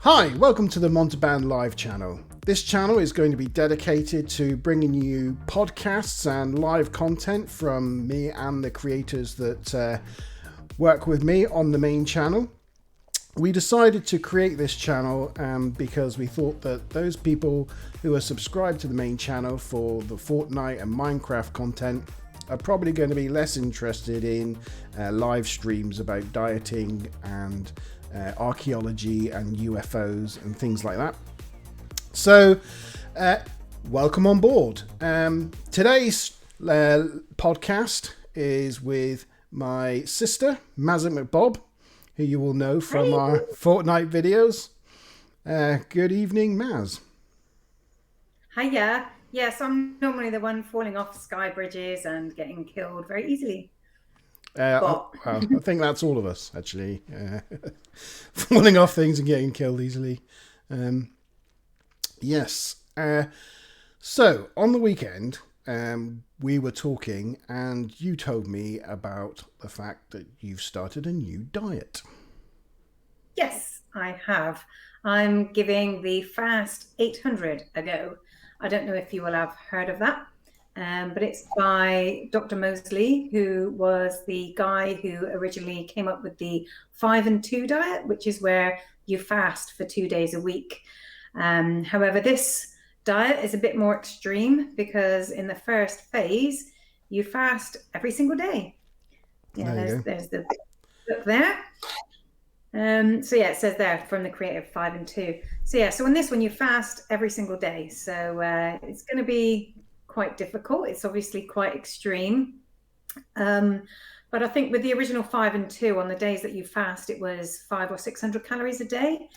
Hi, welcome to the Montebann live channel. This channel is going to be dedicated to bringing you podcasts and live content from me and the creators that work with me on the main channel. We decided to create this channel because we thought that those people who are subscribed to the main channel for the Fortnite and Minecraft content are probably going to be less interested in live streams about dieting and archaeology and UFOs and things like that. So welcome on board. Today's podcast is with my sister Mazza McBob, who you will know from our Fortnite videos. Good evening, Maz. Hiya. Yes, I'm normally the one falling off sky bridges and getting killed very easily. Well, I think that's all of us, actually. Falling off things and getting killed easily. Yes. So, on the weekend, we were talking and you told me about the fact that you've started a new diet. Yes, I have. I'm giving the Fast 800 a go. I don't know if you will have heard of that. But it's by Dr. Mosley, who was the guy who originally came up with the 5 and 2 diet, which is where you fast for 2 days a week. However, this diet is a bit more extreme because in the first phase, you fast every single day. Yeah, there's the book there. So yeah, it says there from the creator 5 and 2. So yeah, so on this one, you fast every single day. So it's going to be quite difficult. It's obviously quite extreme. But I think with the original 5 and 2, on the days that you fast, it was 500 or 600 calories a day.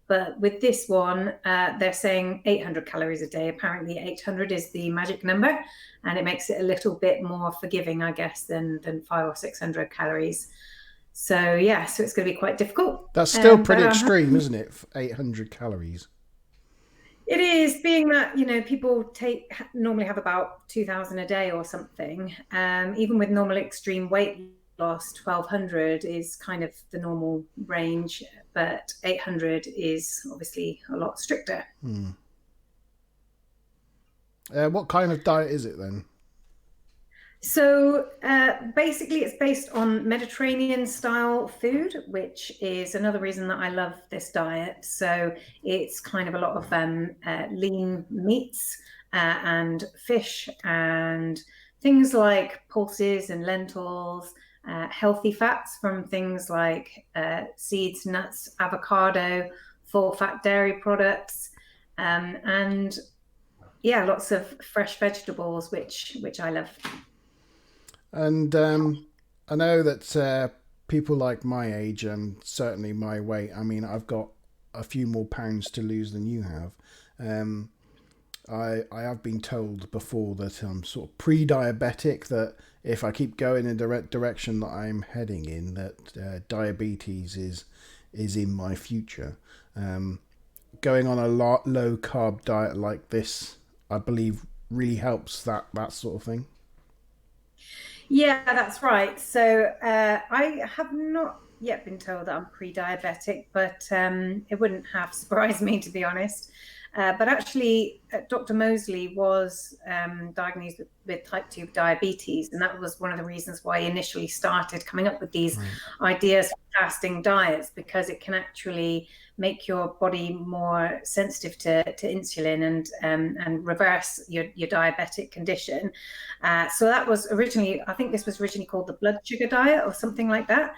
But with this one, they're saying 800 calories a day. Apparently 800 is the magic number, and it makes it a little bit more forgiving, I guess, than 500 or 600 calories. So yeah, so it's going to be quite difficult. That's still pretty extreme, isn't it? 800 calories. It is, being that, you know, people normally have about 2,000 a day or something. Even with normal extreme weight loss, 1,200 is kind of the normal range, but 800 is obviously a lot stricter. What kind of diet is it then? So basically it's based on Mediterranean style food, which is another reason that I love this diet. So it's kind of a lot of lean meats and fish and things like pulses and lentils, healthy fats from things like seeds, nuts, avocado, full fat dairy products, and yeah, lots of fresh vegetables, which I love. And I know that people like my age and certainly my weight, I mean, I've got a few more pounds to lose than you have. I have been told before that I'm sort of pre-diabetic, that if I keep going in the direction that I'm heading in, that diabetes is in my future. Going on a low carb diet like this, I believe, really helps that sort of thing. Yeah, that's right. So I have not yet been told that I'm pre-diabetic, but it wouldn't have surprised me, to be honest. But actually, Dr. Mosley was diagnosed with type 2 diabetes, and that was one of the reasons why he initially started coming up with these ideas for fasting diets, because it can actually make your body more sensitive to insulin and reverse your diabetic condition. So that was originally, I think this was originally called the blood sugar diet or something like that.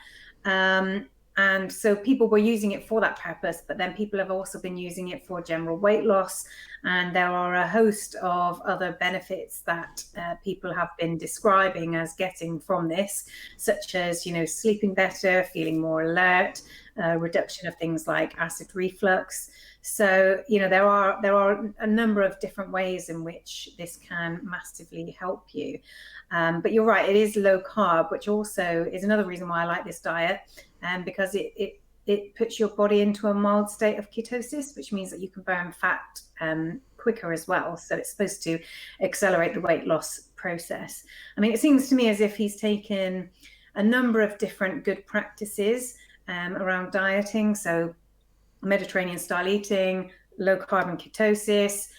And so people were using it for that purpose, but then people have also been using it for general weight loss. And there are a host of other benefits that people have been describing as getting from this, such as, you know, sleeping better, feeling more alert, reduction of things like acid reflux. So, you know, there are a number of different ways in which this can massively help you. But you're right, it is low carb, which also is another reason why I like this diet, because it puts your body into a mild state of ketosis, which means that you can burn fat quicker as well. So it's supposed to accelerate the weight loss process. I mean, it seems to me as if he's taken a number of different good practices around dieting. So Mediterranean style eating, low carbon ketosis,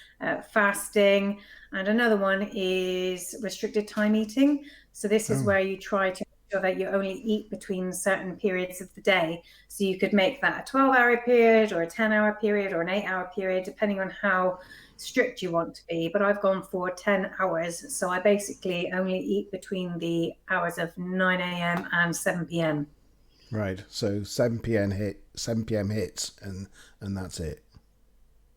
fasting, and another one is restricted time eating. So this is where you try to make sure that you only eat between certain periods of the day. So you could make that a 12-hour period or a 10-hour period or an 8-hour period, depending on how strict you want to be. But I've gone for 10 hours. So I basically only eat between the hours of 9 a.m. and 7 p.m. Right. So 7 p.m. hits, and that's it.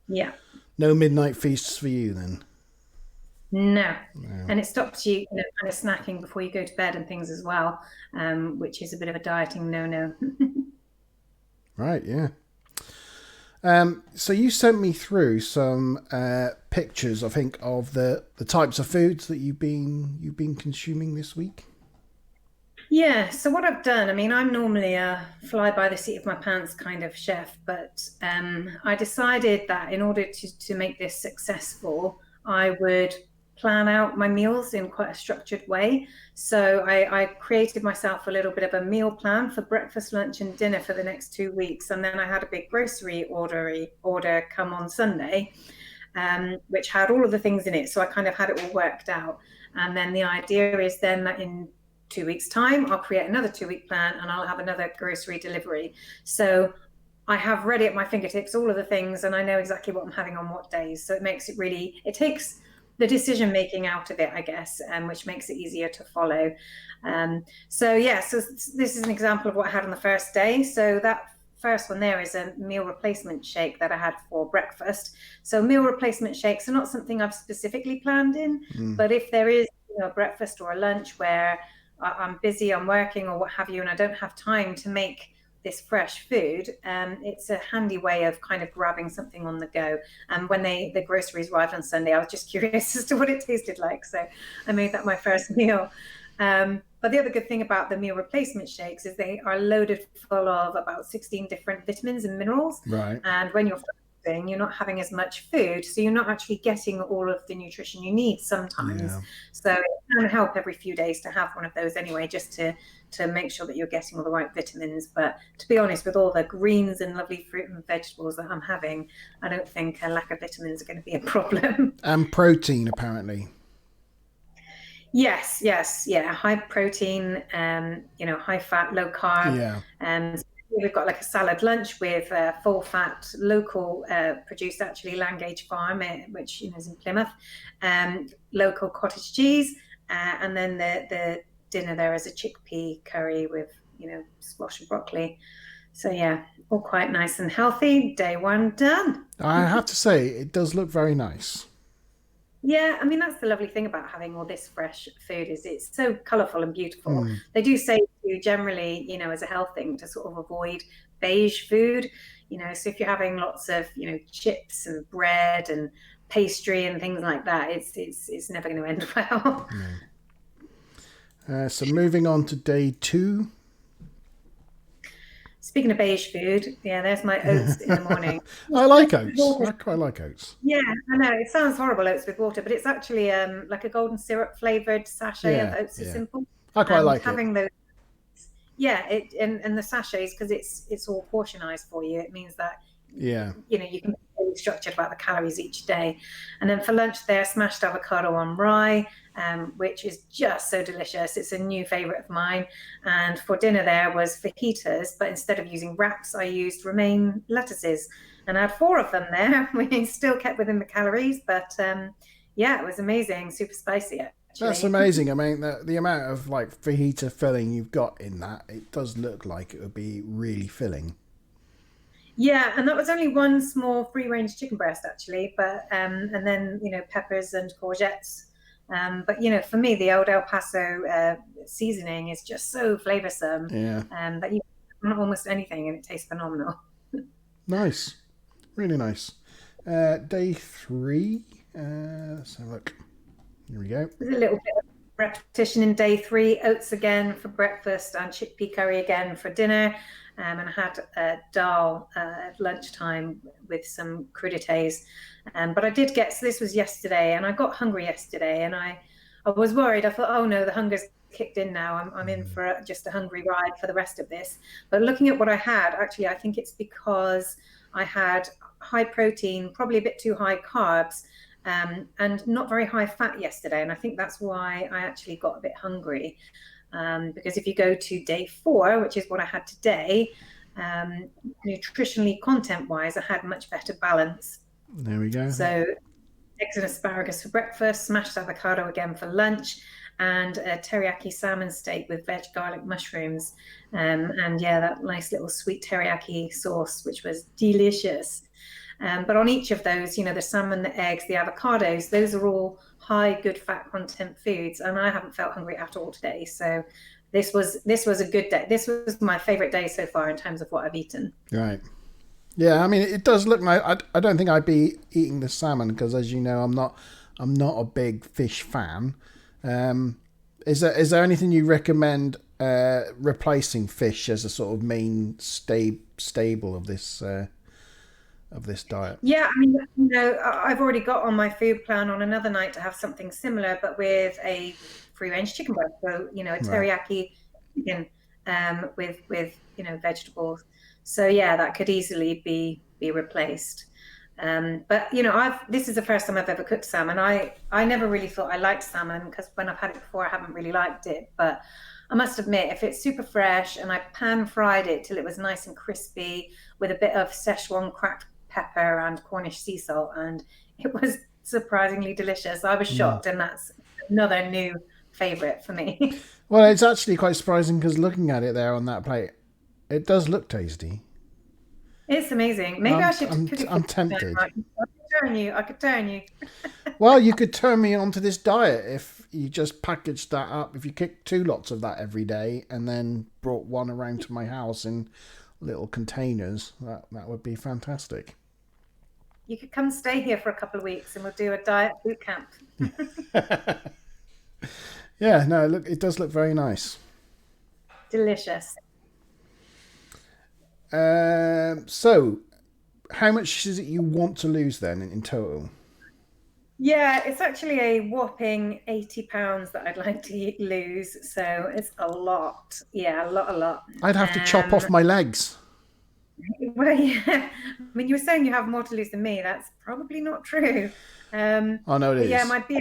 Yeah. No midnight feasts for you then. No. And it stops you, kind of snacking before you go to bed and things as well, which is a bit of a dieting no-no. Right. Yeah. So you sent me through some pictures, I think, of the types of foods that you've been consuming this week. Yeah, so what I've done, I mean, I'm normally a fly by the seat of my pants kind of chef, but I decided that in order to make this successful, I would plan out my meals in quite a structured way. So I created myself a little bit of a meal plan for breakfast, lunch, and dinner for the next 2 weeks. And then I had a big grocery order come on Sunday, which had all of the things in it. So I kind of had it all worked out. And then the idea is then that in 2 weeks' time, I'll create another 2-week plan and I'll have another grocery delivery. So I have ready at my fingertips all of the things and I know exactly what I'm having on what days. So it makes it really, it takes the decision making out of it, I guess, which makes it easier to follow. So this is an example of what I had on the first day. So that first one there is a meal replacement shake that I had for breakfast. So meal replacement shakes are not something I've specifically planned in, but if there is a breakfast or a lunch where I'm busy, I'm working or what have you, and I don't have time to make this fresh food, it's a handy way of kind of grabbing something on the go. And when the groceries arrived on Sunday, I was just curious as to what it tasted like. So I made that my first meal. But the other good thing about the meal replacement shakes is they are loaded full of about 16 different vitamins and minerals. Right. And when you're fasting, you're not having as much food, so you're not actually getting all of the nutrition you need sometimes. Yeah. So it can help every few days to have one of those anyway, just to make sure that you're getting all the right vitamins. But to be honest, with all the greens and lovely fruit and vegetables that I'm having, I don't think a lack of vitamins are going to be a problem. And protein, apparently. Yes, yeah. High protein, high fat, low carb. Yeah. And we've got like a salad lunch with full fat, local produced actually Langage Farm, which is in Plymouth, local cottage cheese, and then the dinner there is a chickpea curry with squash and broccoli. So yeah, all quite nice and healthy. Day one done. I have to say, it does look very nice. Yeah, I mean, that's the lovely thing about having all this fresh food is it's so colourful and beautiful. They do say to you generally, as a health thing to sort of avoid beige food, so if you're having lots of, chips and bread and pastry and things like that, it's never going to end well. So moving on to day 2. Speaking of beige food, yeah, there's my oats in the morning. I like oats. I quite like oats. Yeah, I know. It sounds horrible, oats with water, but it's actually like a golden syrup flavoured sachet of Oats Are Simple. I quite like having it. Those, yeah, and the sachets, because it's all portionized for you. It means that you can be really structured about the calories each day. And then for lunch there, smashed avocado on rye, which is just so delicious. It's a new favorite of mine. And for dinner there was fajitas, but instead of using wraps, I used romaine lettuces. And I had 4 of them there. We still kept within the calories, but it was amazing, super spicy actually. That's amazing. I mean, the amount of like fajita filling you've got in that, it does look like it would be really filling. Yeah, and that was only one small free-range chicken breast actually, but and then peppers and courgettes. But for me, the old El Paso seasoning is just so flavoursome. Yeah. That you can put almost anything and it tastes phenomenal. Nice, really nice. Day 3. Let's have a look. Here we go. There's a little bit of repetition in day 3. Oats again for breakfast and chickpea curry again for dinner. And I had dal at lunchtime with some crudités. But I did so this was yesterday, and I got hungry yesterday, and I was worried. I thought, oh no, the hunger's kicked in now. I'm in for just a hungry ride for the rest of this. But looking at what I had, actually, I think it's because I had high protein, probably a bit too high carbs, and not very high fat yesterday. And I think that's why I actually got a bit hungry. Because if you go to day 4, which is what I had today, nutritionally, content-wise, I had much better balance. There we go. So eggs and asparagus for breakfast, smashed avocado again for lunch, and a teriyaki salmon steak with veg garlic mushrooms. And yeah, that nice little sweet teriyaki sauce, which was delicious. But on each of those, the salmon, the eggs, the avocados, those are all high good fat content foods, and I haven't felt hungry at all today. So this was a good day. This was my favorite day so far in terms of what I've eaten. Right. Yeah, I mean, it does look like I don't think I'd be eating the salmon because, as you know, I'm not a big fish fan. Is there anything you recommend replacing fish as a sort of main stable of this diet? Yeah, I mean, I've already got on my food plan on another night to have something similar, but with a free-range chicken breast. So, a teriyaki chicken with vegetables. So yeah, that could easily be replaced. But this is the first time I've ever cooked salmon. I never really thought I liked salmon because when I've had it before, I haven't really liked it. But I must admit, if it's super fresh and I pan fried it till it was nice and crispy with a bit of Szechuan cracked pepper and Cornish sea salt, and it was surprisingly delicious. I was shocked, and that's another new favorite for me. Well, it's actually quite surprising because looking at it there on that plate, it does look tasty. It's amazing. Maybe I should cook it. I'm tempted. I could turn you. Well, you could turn me onto this diet if you just packaged that up. If you cooked 2 lots of that every day and then brought one around to my house in little containers, that would be fantastic. You could come stay here for a couple of weeks and we'll do a diet boot camp. Yeah, no, look, it does look very nice. Delicious. So, how much is it you want to lose then in total? Yeah, it's actually a whopping £80 that I'd like to lose. So it's a lot. Yeah, a lot. I'd have to chop off my legs. Well, yeah. I mean, you were saying you have more to lose than me. That's probably not true. Oh, no, it is. Yeah, my BMI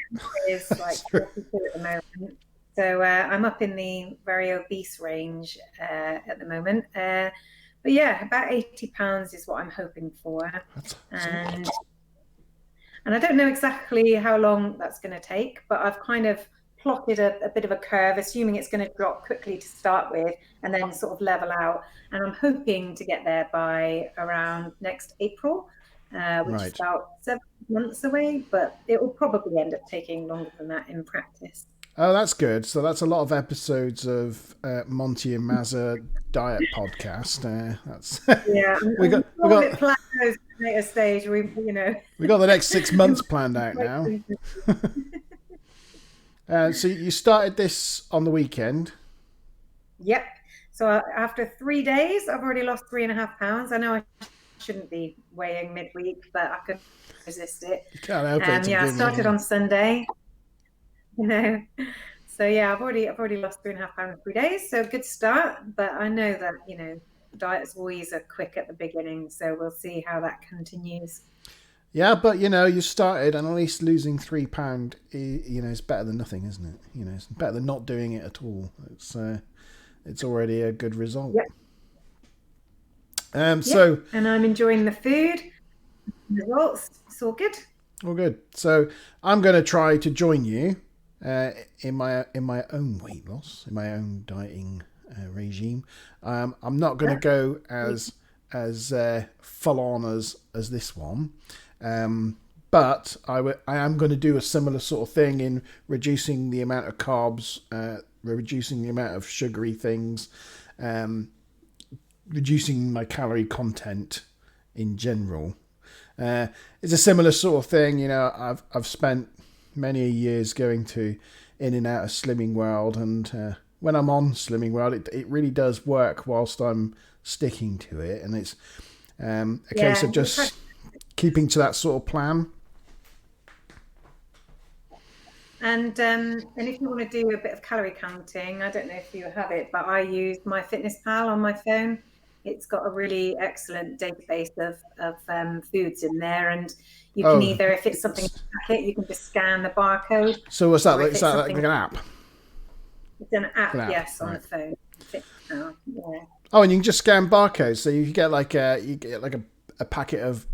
is like 42 at the moment. So I'm up in the very obese range at the moment. But yeah, about £80 is what I'm hoping for. And I don't know exactly how long that's going to take, but I've kind of plotted a bit of a curve, assuming it's going to drop quickly to start with and then sort of level out. And I'm hoping to get there by around next April, which is about 7 months away, but it will probably end up taking longer than that in practice. Oh, that's good. So that's a lot of episodes of Monty and Mazza diet podcast. That's yeah. we got it planned at a later stage. We got the next 6 months planned out now. So you started this on the weekend. Yep. So after 3 days, I've already lost 3.5 pounds. I know I shouldn't be weighing midweek, but I couldn't resist it. You can't help it. Yeah, I started on Sunday. So yeah, I've already lost 3.5 pounds in 3 days. So good start, but I know that diets always are quick at the beginning, so we'll see how that continues. Yeah, but you started, and at least losing £3, is better than nothing, isn't it? It's better than not doing it at all. It's already a good result. Yep. So, and I'm enjoying the food. Results, it's all good. All good. So I'm going to try to join you in my own weight loss, in my own dieting regime. I'm not going to go as full on as this one. But I am going to do a similar sort of thing in reducing the amount of carbs, reducing the amount of sugary things, reducing my calorie content in general. It's a similar sort of thing. I've spent many years going to in and out of Slimming World, and when I'm on Slimming World, it really does work whilst I'm sticking to it, and it's a case of just keeping to that sort of plan. And if you want to do a bit of calorie counting, I don't know if you have it, but I use MyFitnessPal on my phone. It's got a really excellent database of foods in there, and you can Oh, either, if it's something in the packet, you can just scan the barcode. so what's that? Or Like, if is it's that like something, an app? it's an app, An app, yes, on right. the phone. Yeah. Oh, and you can just scan barcodes. So you get like a packet of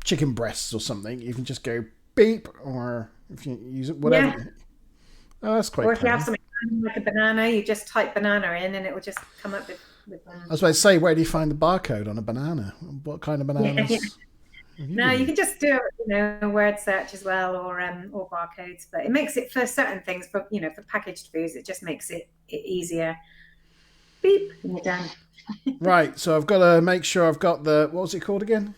chicken breasts or something. You can just go beep, or if you use it, whatever. Yeah. Oh, that's quite Or if you have clever. something like a banana, you just type banana in, and it will just come up with I was about to say, where do you find the barcode on a banana? What kind of yeah. bananas have you No, been you eating? can just do a word search as well, or barcodes. But it makes it for certain things, for for packaged foods, it just makes it easier. Beep, and you're done. Right, so I've got to make sure I've got what was it called again?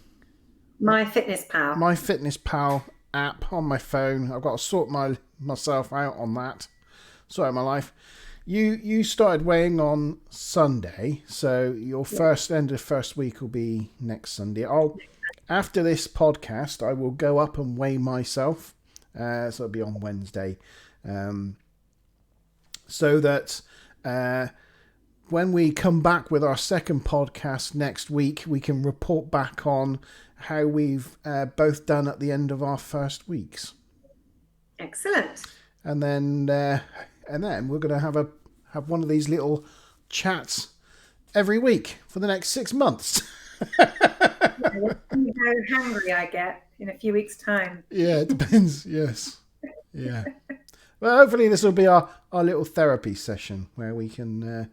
My Fitness Pal. My Fitness Pal app on my phone. I've got to sort myself out on that. Sort out my life. You started weighing on Sunday, so your end of the first week will be next Sunday. After this podcast, I will go up and weigh myself. So it'll be on Wednesday, so that when we come back with our second podcast next week, we can report back on how we've both done at the end of our first weeks. Excellent. And then we're going to have one of these little chats every week for the next 6 months. How hungry I get in a few weeks' time. Yeah, it depends. Yes. Yeah. Well, hopefully this will be our little therapy session where we can.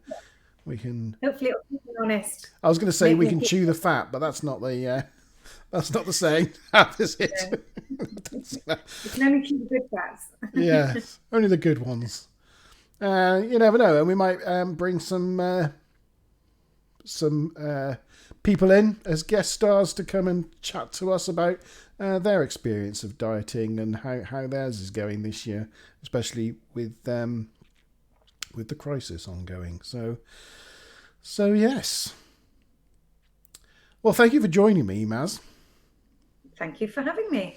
Hopefully it'll keep me honest. I was going to say we can chew the fat, but that's not the saying. Is it? You can only chew the good fats. Yeah, only the good ones. You never know, and we might bring some people in as guest stars to come and chat to us about their experience of dieting and how theirs is going this year, especially with the crisis ongoing. So yes. Well, thank you for joining me, Maz. Thank you for having me.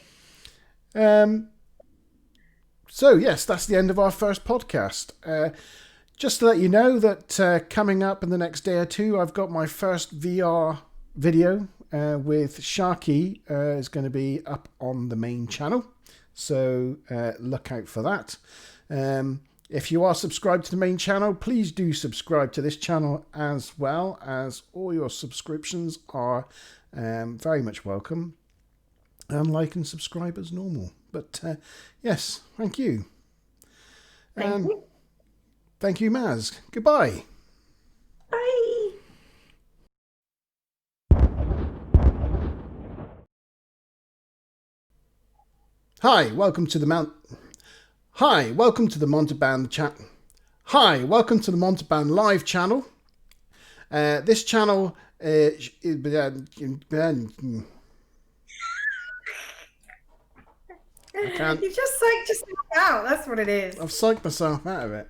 So yes, that's the end of our first podcast. Just to let you know that coming up in the next day or two, I've got my first VR video with Sharky is going to be up on the main channel. So look out for that. If you are subscribed to the main channel, please do subscribe to this channel as well, as all your subscriptions are very much welcome. And like and subscribe as normal. But yes, thank you. Thank you. Thank you, Maz. Goodbye. Bye. Hi, welcome to the Montebann chat. Hi, welcome to the Montebann live channel. This channel I can't. You just psyched yourself out. That's what it is. I've psyched myself out of it.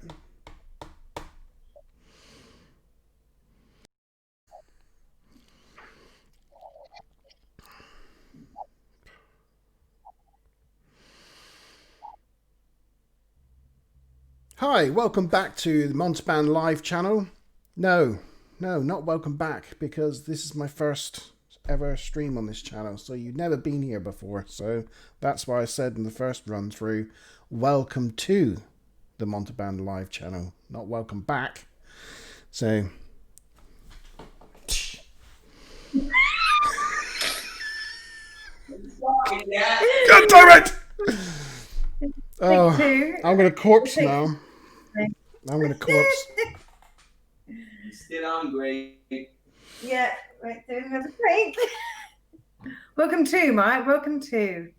Hi, welcome back to the Montebann live channel. No, not welcome back, because this is my first ever stream on this channel, so you've never been here before. So that's why I said in the first run through, welcome to the Montebann live channel, not welcome back. So God damn it! Oh, I'm gonna corpse now. I'm gonna corpse. Still on great. Yeah, right, doing another break. Welcome to, Mike. Welcome to.